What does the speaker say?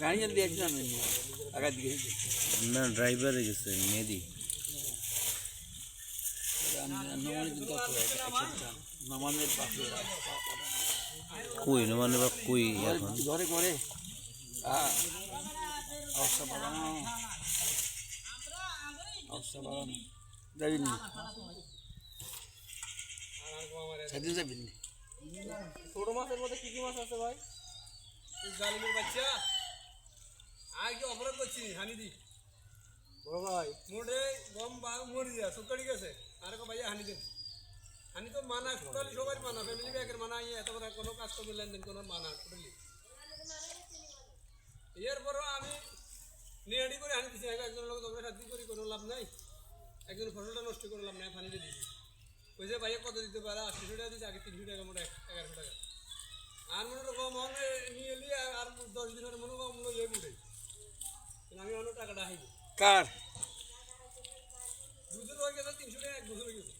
গাড়ি দিয়েছিলাম আগার দিকে না ড্রাইভারে গেছে মেহেদি নমানের পাশে কই মানে বা কই এখন ঘরে ঘরে অবস্থা বাড়ানো যাবিনি সেদিন যাবিনি ছোট মাছের মধ্যে কি কি মাছ আছে ভাই জালিমের বাচ্চা আগে অপরাধ করছি হানি দি বড় ভাই মোটে গম বা মরি যা সুকাড়ি গেছে আর কো ভাই হানি দেন হানি তো মানা টোটালি সবাই মানা ফ্যামিলি ব্যাগের মানা এত বড় কোনো কাজ করবে লেনদেন কোনো মানা টোটালি এরপরও আমি নিয়াড়ি করে হানি দিছি একজনের লোক তোমরা সাথে করি কোনো লাভ নাই একজন ফসলটা নষ্ট করে লাভ নাই পানি দিয়ে দিছি ওই যে ভাইয়া কত দিতে পারে 80 টাকা দিচ্ছে আগে 300 টাকা মোটা 1100 টাকা আর মনে তো কম মনে নিয়ে এলি আর 10 দিনের মনে কম মূল্য যাই উঠে আমি অন্য টাকাটা হাইব কার দুজন হয়ে গেছে 300 টাকা এক বছর হয়ে গেছে